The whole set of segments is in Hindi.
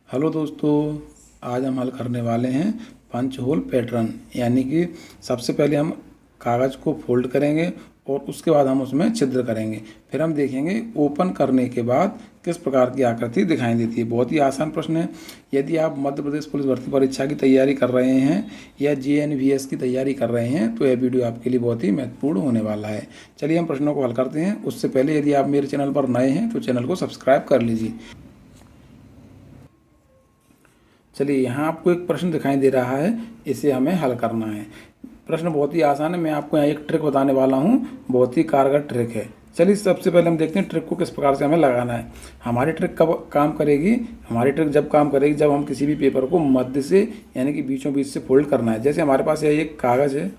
हेलो दोस्तों, आज हम हल करने वाले हैं पंच होल पैटर्न। यानी कि सबसे पहले हम कागज़ को फोल्ड करेंगे और उसके बाद हम उसमें छिद्र करेंगे। फिर हम देखेंगे ओपन करने के बाद किस प्रकार की आकृति दिखाई देती है। बहुत ही आसान प्रश्न है। यदि आप मध्य प्रदेश पुलिस भर्ती परीक्षा की तैयारी कर रहे हैं या JNVS की तैयारी कर रहे हैं तो यह वीडियो आपके लिए बहुत ही महत्वपूर्ण होने वाला है। चलिए हम प्रश्नों को हल करते हैं। उससे पहले यदि आप मेरे चैनल पर नए हैं तो चैनल को सब्सक्राइब कर लीजिए। चलिए, यहाँ आपको एक प्रश्न दिखाई दे रहा है, इसे हमें हल करना है। प्रश्न बहुत ही आसान है। मैं आपको यहाँ एक ट्रिक बताने वाला हूँ, बहुत ही कारगर ट्रिक है। चलिए सबसे पहले हम देखते हैं ट्रिक को किस प्रकार से हमें लगाना है। हमारी ट्रिक कब काम करेगी? हमारी ट्रिक जब काम करेगी जब हम किसी भी पेपर को मध्य से यानी कि बीचों बीच से फोल्ड करना है। जैसे हमारे पास यह एक कागज़ है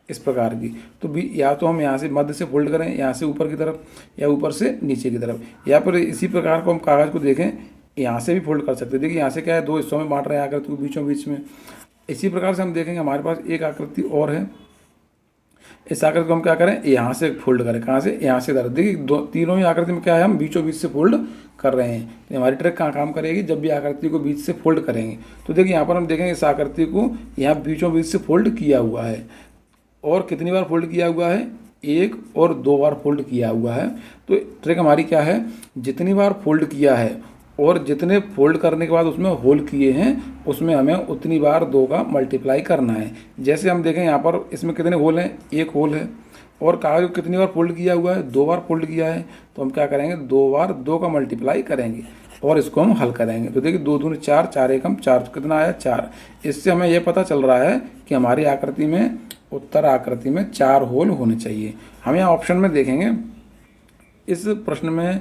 इस प्रकार की, तो या तो हम यहाँ से मध्य से फोल्ड करें, यहाँ से ऊपर की तरफ या ऊपर से नीचे की तरफ, या फिर इसी प्रकार को हम कागज़ को देखें यहाँ से भी फोल्ड कर सकते हैं। देखिए यहाँ से क्या है, दो हिस्सों में बांट रहे हैं आकृति को बीचों बीच में। इसी प्रकार से हम देखेंगे हमारे पास एक आकृति और है। इस आकृति को हम क्या करें, यहाँ से फोल्ड करें। कहाँ से? यहाँ से इधर। देखिए तीनों ही आकृति में क्या है, हम बीचों बीच से फोल्ड कर रहे हैं। तो हमारी ट्रिक कहाँ काम करेगी? जब भी आकृति को बीच से फोल्ड करेंगे। तो देखिए यहाँ पर हम देखेंगे इस आकृति को यहाँ बीचों बीच से फोल्ड किया हुआ है। और कितनी बार फोल्ड किया हुआ है? एक और दो बार फोल्ड किया हुआ है। तो ट्रिक हमारी क्या है, जितनी बार फोल्ड किया है और जितने फोल्ड करने के बाद उसमें होल किए हैं उसमें हमें उतनी बार दो का मल्टीप्लाई करना है। जैसे हम देखें यहाँ पर इसमें कितने होल हैं? एक होल है। और कागज को कितनी बार फोल्ड किया हुआ है? दो बार फोल्ड किया है। तो हम क्या करेंगे, दो बार दो का मल्टीप्लाई करेंगे और इसको हम हल करेंगे। तो देखिए दो दूनी चार, चार एकम चार, तो कितना आया? चार। इससे हमें यह पता चल रहा है कि हमारी आकृति में, उत्तर आकृति में 4 होल होने चाहिए। हम यहाँ ऑप्शन में देखेंगे, इस प्रश्न में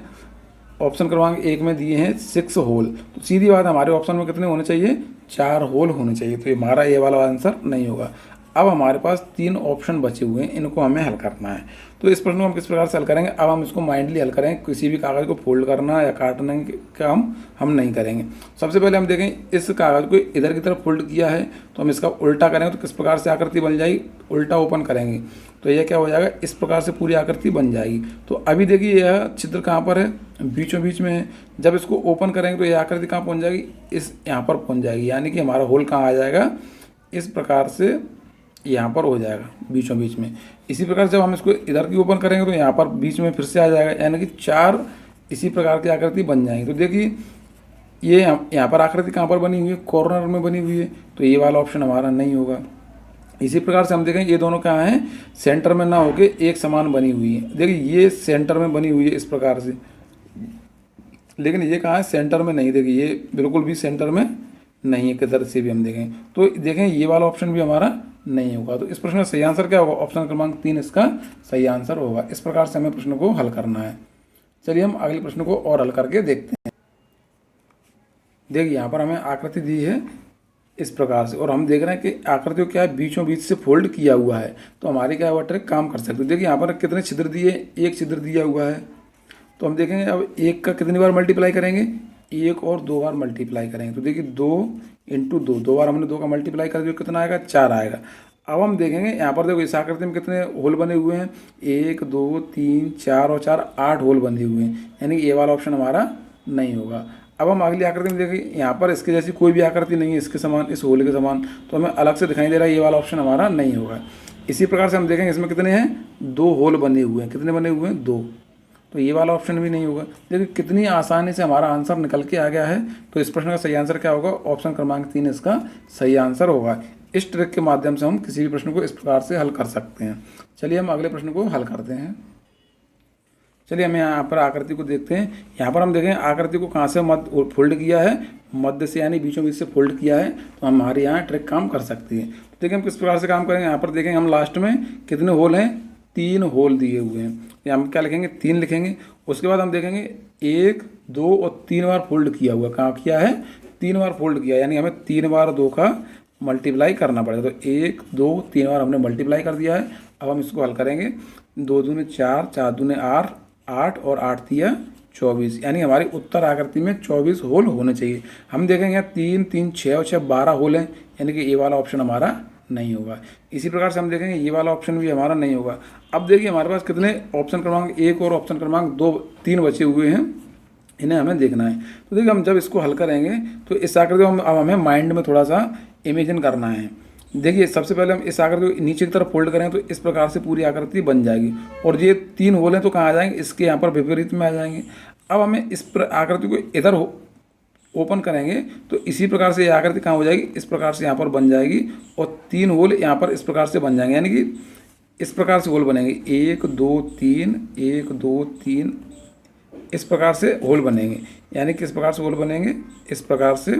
ऑप्शन क्रमांक 1 में दिए हैं 6 होल। तो सीधी बात, हमारे ऑप्शन में कितने होने चाहिए? 4 होल होने चाहिए। तो हमारा ये वाला आंसर नहीं होगा। अब हमारे पास 3 ऑप्शन बचे हुए हैं, इनको हमें हल करना है। तो इस प्रश्न को हम किस प्रकार से हल करेंगे? अब हम इसको माइंडली हल करेंगे। किसी भी कागज़ को फोल्ड करना या काटने का हम नहीं करेंगे। सबसे पहले हम देखें इस कागज़ को इधर की तरफ फोल्ड किया है, तो हम इसका उल्टा करेंगे तो किस प्रकार से आकृति बन जाएगी? उल्टा ओपन करेंगे तो यह क्या हो जाएगा, इस प्रकार से पूरी आकृति बन जाएगी। तो अभी देखिए यह छिद्र कहाँ पर है? बीचों बीच में है। जब इसको ओपन करेंगे तो यह आकृति कहाँ पहुँच जाएगी? इस यहाँ पर पहुँच जाएगी। यानी कि हमारा होल कहाँ आ जाएगा? इस प्रकार से यहाँ पर हो जाएगा बीचों बीच में। इसी प्रकार जब हम इसको इधर की ओपन करेंगे तो यहाँ पर बीच में फिर से आ जाएगा। यानी कि 4 इसी प्रकार की आकृति बन जाएंगी। तो देखिए ये यहाँ पर आकृति कहाँ पर बनी हुई है? कॉर्नर में बनी हुई है। तो ये वाला ऑप्शन हमारा नहीं होगा। इसी प्रकार से हम देखें ये दोनों कहाँ हैं? सेंटर में ना होके एक समान बनी हुई है। देखिए ये सेंटर में बनी हुई है इस प्रकार से, लेकिन ये कहाँ है? सेंटर में नहीं। देखिए ये बिल्कुल भी सेंटर में नहीं है। किधर से भी हम देखें तो देखें ये वाला ऑप्शन भी हमारा नहीं होगा। तो इस प्रश्न का सही आंसर क्या होगा? ऑप्शन क्रमांक 3 इसका सही आंसर होगा। इस प्रकार से हमें प्रश्न को हल करना है। चलिए हम अगले प्रश्न को और हल करके देखते हैं। देखिए यहाँ पर हमें आकृति दी है इस प्रकार से और हम देख रहे हैं कि आकृति को क्या है, बीचों बीच से फोल्ड किया हुआ है। तो हमारी क्या हुआ ट्रिक काम कर सकते हैं। देखिए यहाँ पर कितने छिद्र दिए? एक छिद्र दिया हुआ है। तो हम देखेंगे अब एक का कितनी बार मल्टीप्लाई करेंगे? एक और दो बार मल्टीप्लाई करेंगे। तो देखिए 2 × 2, दो बार हमने 2 का मल्टीप्लाई कर दिया, कितना आएगा? 4 आएगा। अब हम देखेंगे यहाँ पर देखो इस आकृति में कितने होल बने हुए हैं? 1 2 3 4 और 4 8 होल बने हुए हैं। यानी कि ये वाला ऑप्शन हमारा नहीं होगा। अब हम अगली आकृति में देखें, यहाँ पर इसके जैसी कोई भी आकृति नहीं है इसके समान, इस होल के समान, तो हमें अलग से दिखाई दे रहा है। ये वाला ऑप्शन हमारा नहीं होगा। इसी प्रकार से हम देखेंगे इसमें कितने हैं? 2 होल बने हुए हैं। कितने बने हुए हैं? 2। तो ये वाला ऑप्शन भी नहीं होगा। देखिए कितनी आसानी से हमारा आंसर निकल के आ गया है। तो इस प्रश्न का सही आंसर क्या होगा? ऑप्शन क्रमांक 3 इसका सही आंसर होगा। इस ट्रिक के माध्यम से हम किसी भी प्रश्न को इस प्रकार से हल कर सकते हैं। चलिए हम अगले प्रश्न को हल करते हैं। चलिए हम यहाँ पर आकृति को देखते हैं। यहाँ पर हम देखें आकृति को कहाँ से मध्य फोल्ड किया है? मध्य से, यानी बीचों बीच से फोल्ड किया है। तो हमारे यहाँ ट्रिक काम कर सकती है। तो देखिए हम किस प्रकार से काम करेंगे। यहाँ पर देखेंगे हम लास्ट में कितने होल हैं? 3 होल दिए हुए हैं। यहाँ हम क्या लिखेंगे? 3 लिखेंगे। उसके बाद हम देखेंगे 1 2 और 3 बार फोल्ड किया हुआ। कहाँ किया है? 3 बार फोल्ड किया, यानी हमें 3 बार 2 का मल्टीप्लाई करना पड़ेगा। तो 1 2 3 बार हमने मल्टीप्लाई कर दिया है। अब हम इसको हल करेंगे। 2 दूने 4, 4 दूने 8 और 8 तिया 24, यानी हमारी उत्तर आकृति में 24 होल होने चाहिए। हम देखेंगे 3 3 6 और 6 12 होल हैं। यानी कि ये वाला ऑप्शन हमारा नहीं होगा। इसी प्रकार से हम देखेंगे ये वाला ऑप्शन भी हमारा नहीं होगा। अब देखिए हमारे पास कितने ऑप्शन क्रमांक 1 और ऑप्शन क्रमांक 2 3 बचे हुए हैं। इन्हें हमें देखना है। तो देखिए हम जब इसको हल करेंगे तो इस आकृति को अब हमें माइंड में थोड़ा सा इमेजिन करना है। देखिए सबसे पहले हम इस आकृति को नीचे की तरफ फोल्ड करेंगे तो इस प्रकार से पूरी आकृति बन जाएगी, और ये 3 होल हैं तो कहाँ आ जाएंगे, इसके यहाँ पर विपरीत में आ जाएंगे। अब हमें इस आकृति को इधर ओपन करेंगे तो इसी प्रकार से ये आकृति कहाँ हो जाएगी, इस प्रकार से यहाँ पर बन जाएगी, और 3 होल यहाँ पर इस प्रकार से बन जाएंगे, यानी कि इस प्रकार से होल बनेंगे 1 2 3 1 2 3 इस प्रकार से होल बनेंगे। यानी किस प्रकार से होल बनेंगे, इस प्रकार से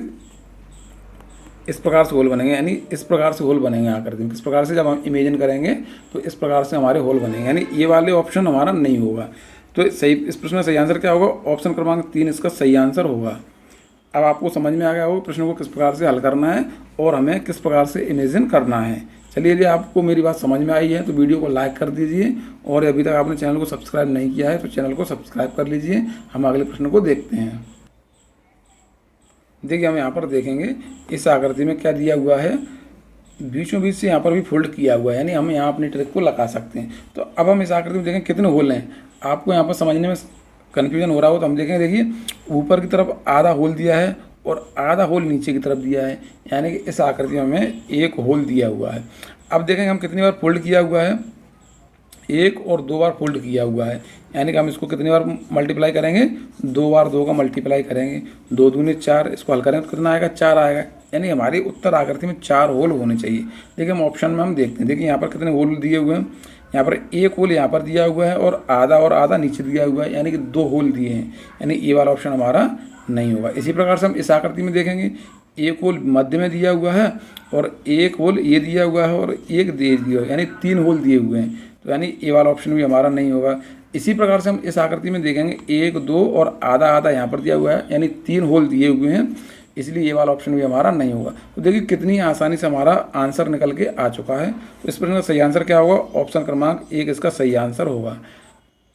होल बनेंगे, यानी इस प्रकार से होल बनेंगे आकृति में। किस प्रकार से, जब हम इमेजिन करेंगे तो इस प्रकार से हमारे होल बनेंगे, यानी ये वाले ऑप्शन हमारा नहीं होगा। तो सही, इस प्रश्न का सही आंसर क्या होगा, ऑप्शन क्रमांक 3 इसका सही आंसर होगा। अब आपको समझ में आ गया होगा प्रश्न को किस प्रकार से हल करना है और हमें किस प्रकार से इमेजिन करना है। चलिए, यदि आपको मेरी बात समझ में आई है तो वीडियो को लाइक कर दीजिए, और अभी तक आपने चैनल को सब्सक्राइब नहीं किया है तो चैनल को सब्सक्राइब कर लीजिए। हम अगले प्रश्न को देखते हैं। देखिए हम यहाँ पर देखेंगे इस आकृति में क्या दिया हुआ है, बीचों बीच से यहाँ पर भी फोल्ड किया हुआ है, यानी हम यहाँ अपनी ट्रिक को लगा सकते हैं। तो अब हम इस आकृति में देखें कितने होल हैं। आपको यहाँ पर समझने में कन्फ्यूजन हो रहा हो तो हम देखें, देखिए ऊपर की तरफ आधा होल दिया है और आधा होल नीचे की तरफ दिया है, यानी कि इस आकृति में हमें 1 होल दिया हुआ है। अब देखेंगे हम कितनी बार फोल्ड किया हुआ है, 1 और 2 बार फोल्ड किया हुआ है, यानी कि हम इसको कितनी बार मल्टीप्लाई करेंगे, 2 बार 2 का मल्टीप्लाई करेंगे, 2 दूनी 4, इसको हल करेंगे तो कितना आएगा, 4 आएगा। यानी हमारी उत्तर आकृति में 4 होल होने चाहिए। देखिए हम ऑप्शन में हम देखते हैं, देखिए यहाँ पर कितने होल दिए हुए हैं, यहाँ पर 1 होल यहाँ पर दिया हुआ है और आधा नीचे दिया हुआ है, यानी कि 2 होल दिए हैं, यानी ये वाला ऑप्शन हमारा नहीं होगा। इसी प्रकार से हम इस आकृति में देखेंगे, 1 होल मध्य में दिया हुआ है और 1 होल ये दिया हुआ है और 1 दे दिया हुआ है, यानी 3 होल दिए हुए हैं, तो यानी ये वाला ऑप्शन भी हमारा नहीं होगा। इसी प्रकार से हम इस आकृति में देखेंगे 1 2 और आधा यहाँ पर दिया हुआ है, यानी 3 होल दिए हुए हैं, इसलिए ये वाला ऑप्शन भी हमारा नहीं होगा। तो देखिए कितनी आसानी से हमारा आंसर निकल के आ चुका है। तो इस प्रश्न का सही आंसर क्या होगा, ऑप्शन क्रमांक 1 इसका सही आंसर होगा।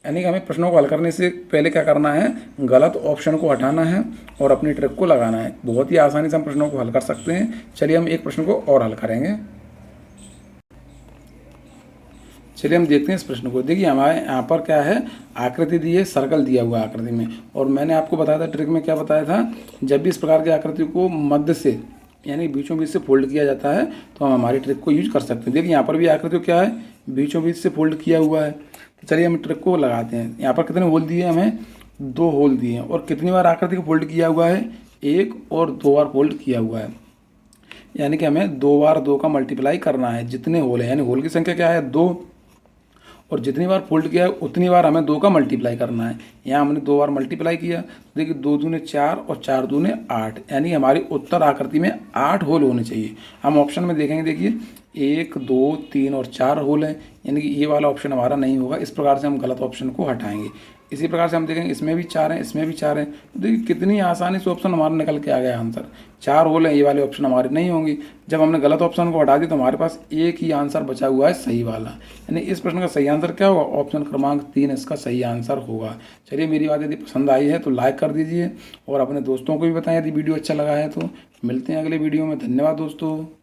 यानी कि हमें प्रश्नों को हल करने से पहले क्या करना है, गलत ऑप्शन को हटाना है और अपनी ट्रिक को लगाना है। बहुत ही आसानी से हम प्रश्नों को हल कर सकते हैं। चलिए हम एक प्रश्न को और हल करेंगे। चलिए हम देखते हैं इस प्रश्न को। देखिए हमारे यहाँ पर क्या है, आकृति दी है, सर्कल दिया हुआ है आकृति में, और मैंने आपको बताया था ट्रिक में क्या बताया था, जब भी इस प्रकार की आकृति को मध्य से यानी बीचों बीच से फोल्ड किया जाता है तो हम हमारी ट्रिक को यूज कर सकते हैं। देखिए यहाँ पर भी आकृति क्या है, बीचों बीच से फोल्ड किया हुआ है। तो चलिए हम ट्रिक को लगाते हैं। यहाँ पर कितने होल दिए, हमें 2 होल दिए हैं, और कितनी बार आकृति को फोल्ड किया हुआ है, 1 और 2 बार फोल्ड किया हुआ है, यानी कि हमें 2 बार 2 का मल्टीप्लाई करना है। जितने होल है, यानी होल की संख्या क्या है, 2, और जितनी बार फोल्ड किया है उतनी बार हमें 2 का मल्टीप्लाई करना है। यहाँ हमने 2 बार मल्टीप्लाई किया, देखिए 2 दूने 4 और 4 दूने 8, यानी हमारी उत्तर आकृति में 8 होल होने चाहिए। हम ऑप्शन में देखेंगे, देखिए 1 2 3 और 4 होल हैं, यानी कि ये वाला ऑप्शन हमारा नहीं होगा। इस प्रकार से हम गलत ऑप्शन को हटाएंगे। इसी प्रकार से हम देखेंगे इसमें भी 4 हैं, इसमें भी 4 हैं, तो देखिए कितनी आसानी से ऑप्शन हमारा निकल के आ गया आंसर। 4 होल हैं, ये वाले ऑप्शन हमारे नहीं होंगे। जब हमने गलत ऑप्शन को हटा दिया तो हमारे पास एक ही आंसर बचा हुआ है, सही वाला। यानी इस प्रश्न का सही आंसर क्या होगा, ऑप्शन क्रमांक 3 इसका सही आंसर होगा। चलिए मेरी बात यदि पसंद आई है तो लाइक कर दीजिए और अपने दोस्तों को भी बताएं यदि वीडियो अच्छा लगा है तो। मिलते हैं अगले वीडियो में। धन्यवाद दोस्तों।